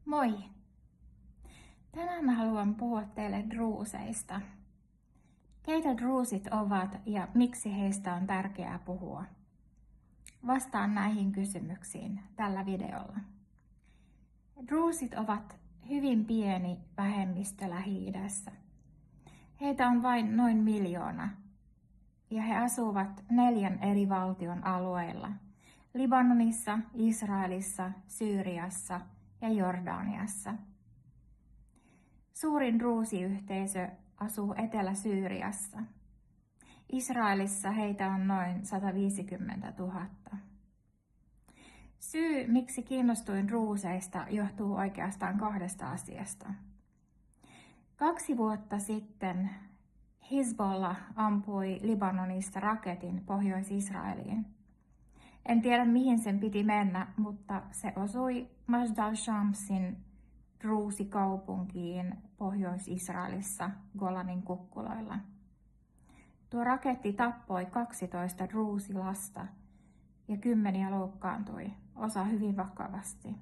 Moi! Tänään mä haluan puhua teille druuseista. Keitä druusit ovat ja miksi heistä on tärkeää puhua? Vastaan näihin kysymyksiin tällä videolla. Druusit ovat hyvin pieni vähemmistö Lähi-idässä. Heitä on vain noin 1 miljoona ja he asuvat 4 eri valtion alueilla. Libanonissa, Israelissa, Syyriassa ja Jordaniassa. Suurin druusiyhteisö asuu Etelä-Syyriassa. Israelissa heitä on noin 150 000. Syy, miksi kiinnostuin druuseista, johtuu oikeastaan 2 asiasta. 2 vuotta sitten Hizbollah ampui Libanonista raketin Pohjois-Israeliin. En tiedä mihin sen piti mennä, mutta se osui Majd al-Shamsin druusikaupunkiin Pohjois-Israelissa Golanin kukkuloilla. Tuo raketti tappoi 12 druusilasta ja 10 loukkaantui, osa hyvin vakavasti.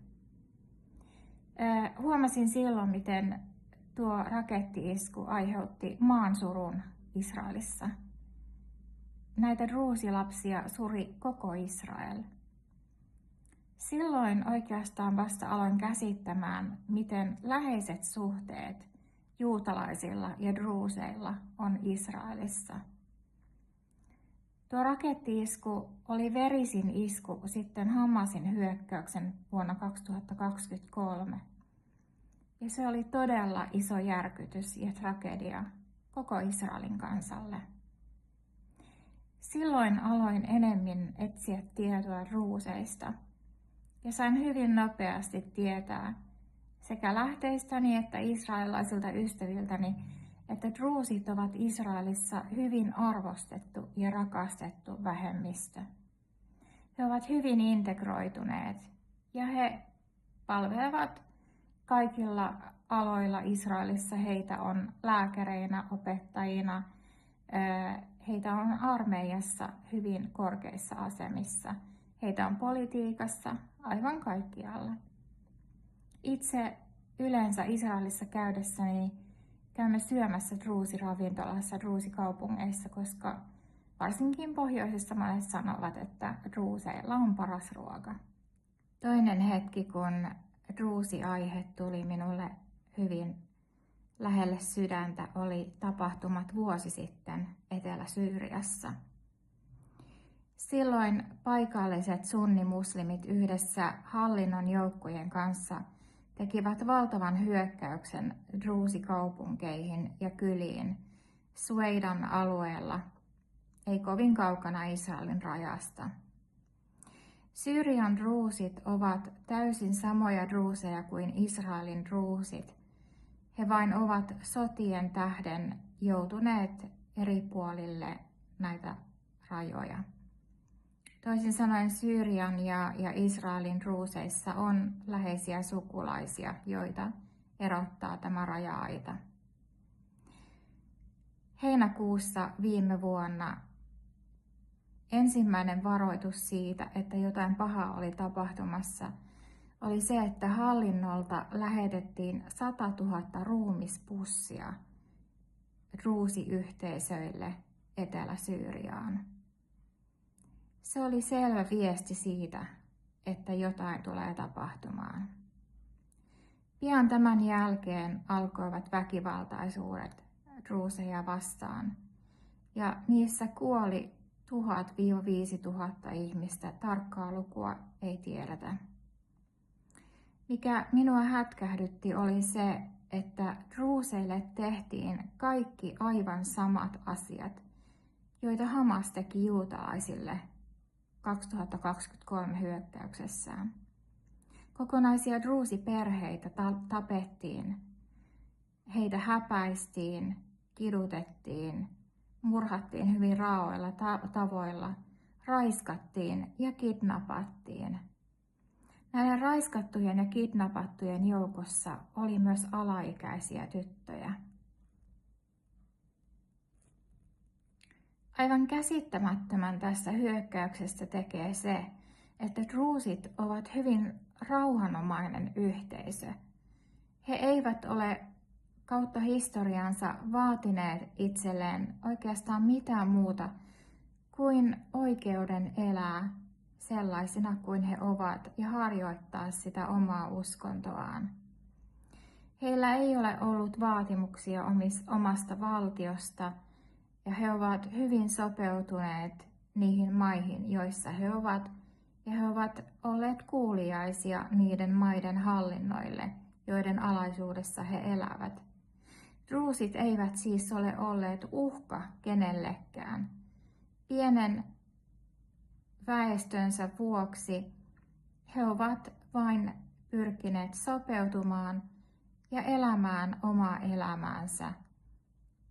Huomasin silloin, miten tuo raketti-isku aiheutti maansurun Israelissa. Näitä druusilapsia suri koko Israel. Silloin oikeastaan vasta aloin käsittämään, miten läheiset suhteet juutalaisilla ja druuseilla on Israelissa. Tuo raketti-isku oli verisin isku sitten Hamasin hyökkäyksen vuonna 2023. Ja se oli todella iso järkytys ja tragedia koko Israelin kansalle. Silloin aloin enemmän etsiä tietoa druuseista ja sain hyvin nopeasti tietää sekä lähteistäni että israelilaisilta ystäviltäni, että druusit ovat Israelissa hyvin arvostettu ja rakastettu vähemmistö. He ovat hyvin integroituneet ja he palvelevat kaikilla aloilla Israelissa. Heitä on lääkäreinä, opettajina, heitä on armeijassa hyvin korkeissa asemissa. Heitä on politiikassa, aivan kaikkialla. Itse yleensä Israelissa käydessäni käymme syömässä druusiravintolassa, druusikaupungeissa, koska varsinkin pohjoisessa monet sanovat, että druuseilla on paras ruoka. Toinen hetki, kun druusi-aihe tuli minulle hyvin lähelle sydäntä, oli tapahtumat vuosi sitten Etelä-Syyriassa. Silloin paikalliset sunnimuslimit yhdessä hallinnon joukkojen kanssa tekivät valtavan hyökkäyksen druusikaupunkeihin ja kyliin Sueidan alueella, ei kovin kaukana Israelin rajasta. Syyrian druusit ovat täysin samoja druuseja kuin Israelin druusit. He vain ovat sotien tähden joutuneet eri puolille näitä rajoja. Toisin sanoen Syyrian ja Israelin druuseissa on läheisiä sukulaisia, joita erottaa tämä raja-aita. Heinäkuussa viime vuonna ensimmäinen varoitus siitä, että jotain pahaa oli tapahtumassa, oli se, että hallinnolta lähetettiin 100 000 ruumispussia druusiyhteisöille Etelä-Syyriaan. Se oli selvä viesti siitä, että jotain tulee tapahtumaan. Pian tämän jälkeen alkoivat väkivaltaisuudet druuseja vastaan, ja niissä kuoli 1000–5000 ihmistä, tarkkaa lukua ei tiedetä. Mikä minua hätkähdytti oli se, että druuseille tehtiin kaikki aivan samat asiat, joita Hamas teki juutalaisille 2023 hyökkäyksessään. Kokonaisia druusiperheitä tapettiin, heitä häpäistiin, kidutettiin, murhattiin hyvin raaoilla tavoilla, raiskattiin ja kidnappattiin. Näiden raiskattujen ja kidnappattujen joukossa oli myös alaikäisiä tyttöjä. Aivan käsittämättömän tästä hyökkäyksestä tekee se, että druusit ovat hyvin rauhanomainen yhteisö. He eivät ole kautta historiansa vaatineet itselleen oikeastaan mitään muuta kuin oikeuden elää sellaisina kuin he ovat ja harjoittaa sitä omaa uskontoaan. Heillä ei ole ollut vaatimuksia omasta valtiosta ja he ovat hyvin sopeutuneet niihin maihin, joissa he ovat, ja he ovat olleet kuuliaisia niiden maiden hallinnoille, joiden alaisuudessa he elävät. Druusit eivät siis ole olleet uhka kenellekään. Pienen väestönsä vuoksi he ovat vain pyrkineet sopeutumaan ja elämään omaa elämäänsä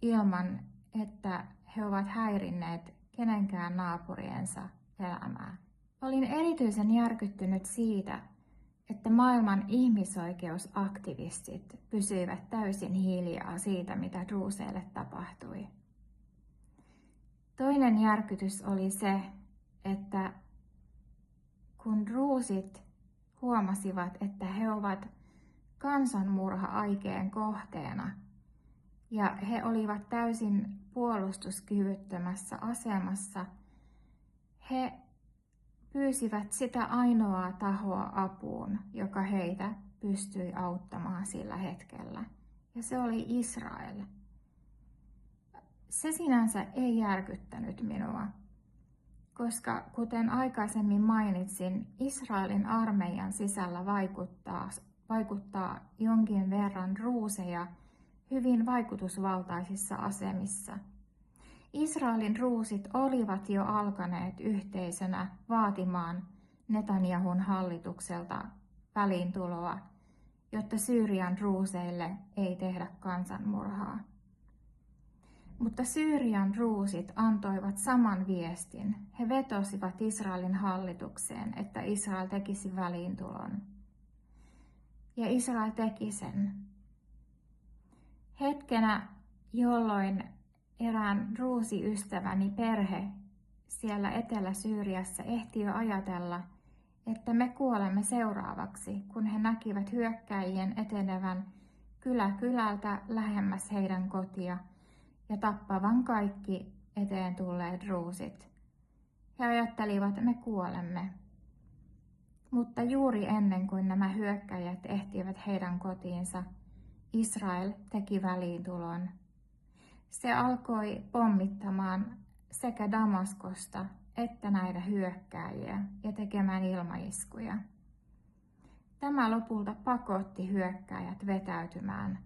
ilman, että he ovat häirinneet kenenkään naapuriensa elämää. Olin erityisen järkyttynyt siitä, että maailman ihmisoikeusaktivistit pysyivät täysin hiljaa siitä, mitä druuseille tapahtui. Toinen järkytys oli se, että kun druusit huomasivat, että he ovat kansanmurha-aikeen kohteena ja he olivat täysin puolustuskyvyttömässä asemassa, he pyysivät sitä ainoaa tahoa apuun, joka heitä pystyi auttamaan sillä hetkellä, ja se oli Israel. Se sinänsä ei järkyttänyt minua, koska kuten aikaisemmin mainitsin, Israelin armeijan sisällä vaikuttaa jonkin verran druuseja hyvin vaikutusvaltaisissa asemissa. Israelin druusit olivat jo alkaneet yhteisönä vaatimaan Netanyahun hallitukselta väliintuloa, jotta Syyrian druuseille ei tehdä kansanmurhaa. Mutta Syyrian druusit antoivat saman viestin. He vetosivat Israelin hallitukseen, että Israel tekisi väliintulon. Ja Israel teki sen. Hetkenä, jolloin erään druusiystäväni perhe siellä Etelä-Syyriassa ehti jo ajatella, että me kuolemme seuraavaksi, kun he näkivät hyökkäjien etenevän kylä kylältä lähemmäs heidän kotia ja tappavan kaikki eteen tulleet druusit. He ajattelivat, että me kuolemme. Mutta juuri ennen kuin nämä hyökkäjät ehtivät heidän kotiinsa, Israel teki väliintulon. Se alkoi pommittamaan sekä Damaskosta että näitä hyökkääjiä ja tekemään ilmaiskuja. Tämä lopulta pakotti hyökkääjät vetäytymään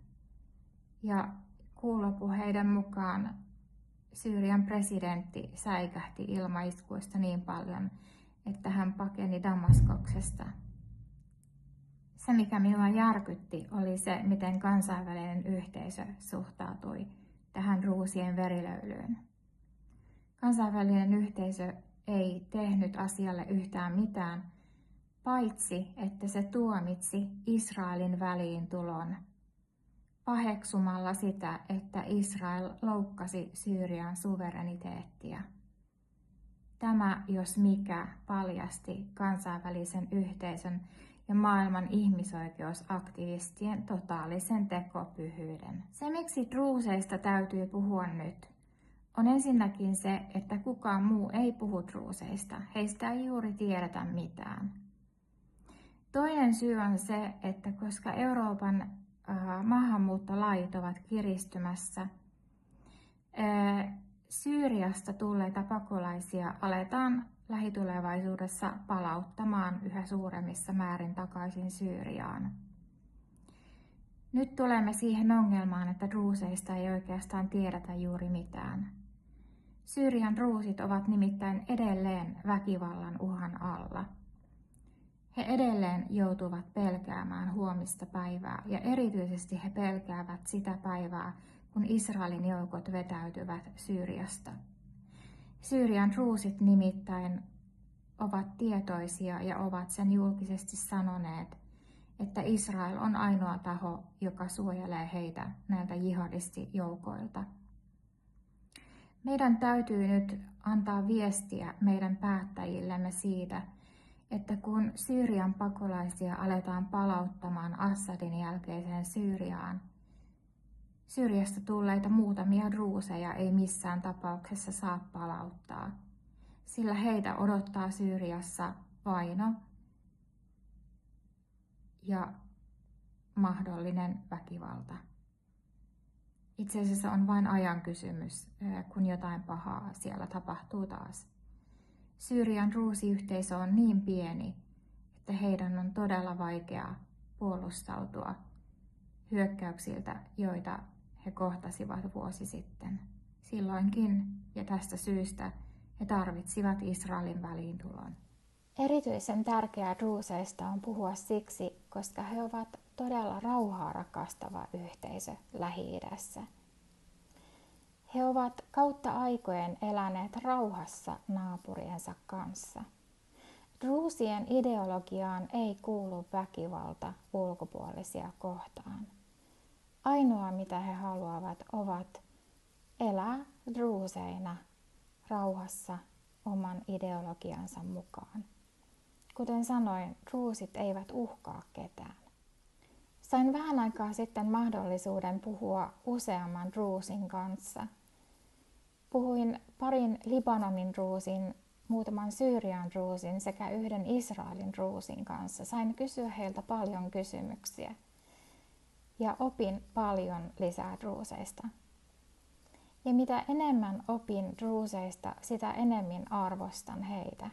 ja kuulopuheiden mukaan Syyrian presidentti säikähti ilmaiskuista niin paljon, että hän pakeni Damaskoksesta. Se, mikä minua järkytti, oli se, miten kansainvälinen yhteisö suhtautui tähän druusien verilöylyyn. Kansainvälinen yhteisö ei tehnyt asialle yhtään mitään, paitsi että se tuomitsi Israelin väliintulon paheksumalla sitä, että Israel loukkasi Syyrian suvereniteettia. Tämä, jos mikä, paljasti kansainvälisen yhteisön ja maailman ihmisoikeusaktivistien totaalisen tekopyhyyden. Se, miksi druuseista täytyy puhua nyt, on ensinnäkin se, että kukaan muu ei puhu druuseista. Heistä ei juuri tiedetä mitään. Toinen syy on se, että koska Euroopan maahanmuuttolait ovat kiristymässä, Syyriasta tulleita pakolaisia aletaan lähitulevaisuudessa palauttamaan yhä suuremmissa määrin takaisin Syyriaan. Nyt tulemme siihen ongelmaan, että druuseista ei oikeastaan tiedetä juuri mitään. Syyrian druusit ovat nimittäin edelleen väkivallan uhan alla. He edelleen joutuvat pelkäämään huomista päivää ja erityisesti he pelkäävät sitä päivää, kun Israelin joukot vetäytyvät Syyriasta. Syyrian druusit nimittäin ovat tietoisia ja ovat sen julkisesti sanoneet, että Israel on ainoa taho, joka suojelee heitä näiltä jihadistijoukoilta. Meidän täytyy nyt antaa viestiä meidän päättäjillemme siitä, että kun Syyrian pakolaisia aletaan palauttamaan Assadin jälkeiseen Syyriaan, Syyriasta tulleita muutamia druuseja ei missään tapauksessa saa palauttaa, sillä heitä odottaa Syyriassa vaino ja mahdollinen väkivalta. Itse asiassa on vain ajan kysymys, kun jotain pahaa siellä tapahtuu taas. Syyrian druusiyhteisö on niin pieni, että heidän on todella vaikea puolustautua hyökkäyksiltä, joita he kohtasivat vuosi sitten. Silloinkin ja tästä syystä he tarvitsivat Israelin väliintulon. Erityisen tärkeää druuseista on puhua siksi, koska he ovat todella rauhaa rakastava yhteisö Lähi-idässä. He ovat kautta aikojen eläneet rauhassa naapuriensa kanssa. Druusien ideologiaan ei kuulu väkivalta ulkopuolisia kohtaan. Ainoa mitä he haluavat ovat elää druuseina rauhassa oman ideologiansa mukaan. Kuten sanoin, druusit eivät uhkaa ketään. Sain vähän aikaa sitten mahdollisuuden puhua useamman druusin kanssa. Puhuin parin Libanonin druusin, muutaman Syyrian druusin sekä yhden Israelin druusin kanssa. Sain kysyä heiltä paljon kysymyksiä ja opin paljon lisää druuseista. Ja mitä enemmän opin druuseista, sitä enemmän arvostan heitä.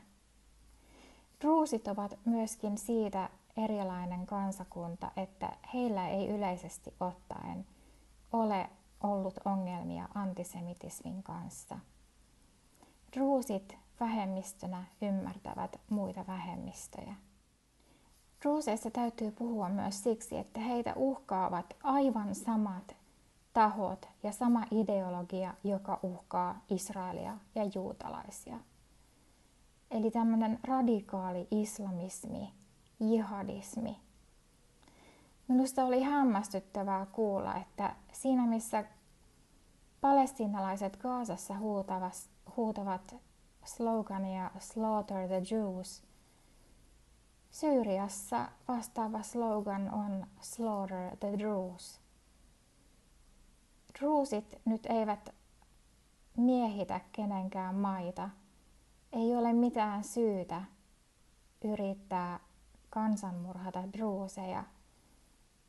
Druusit ovat myöskin siitä erilainen kansakunta, että heillä ei yleisesti ottaen ole ollut ongelmia antisemitismin kanssa. Druusit vähemmistönä ymmärtävät muita vähemmistöjä. Druuseista täytyy puhua myös siksi, että heitä uhkaavat aivan samat tahot ja sama ideologia, joka uhkaa Israelia ja juutalaisia. Eli tämmöinen radikaali islamismi, jihadismi. Minusta oli hämmästyttävää kuulla, että siinä missä palestiinalaiset Gazassa huutavat slogania Slaughter the Jews, Syyriassa vastaava slogan on Slaughter the Druze. Druusit nyt eivät miehitä kenenkään maita. Ei ole mitään syytä yrittää kansanmurhata druuseja,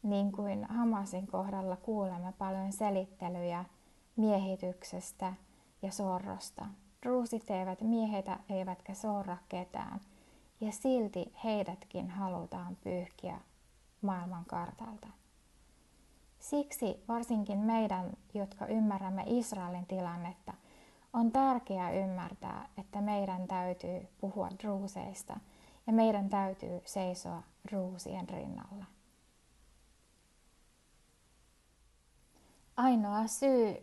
niin kuin Hamasin kohdalla kuulemme paljon selittelyjä miehityksestä ja sorrosta. Druusit eivät miehitä eivätkä sorra ketään, ja silti heidätkin halutaan pyyhkiä maailman kartalta. Siksi varsinkin meidän, jotka ymmärrämme Israelin tilannetta, on tärkeää ymmärtää, että meidän täytyy puhua druuseista ja meidän täytyy seisoa druusien rinnalla. Ainoa syy,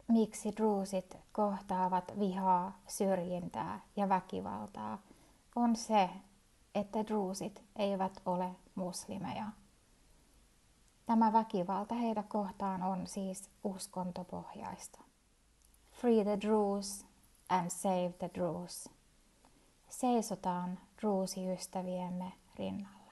miksi druusit kohtaavat vihaa, syrjintää ja väkivaltaa, on se, että druusit eivät ole muslimeja. Tämä väkivalta heitä kohtaan on siis uskontopohjaista. Free the Druze and save the Druze. Seisotaan druusiystäviemme rinnalla.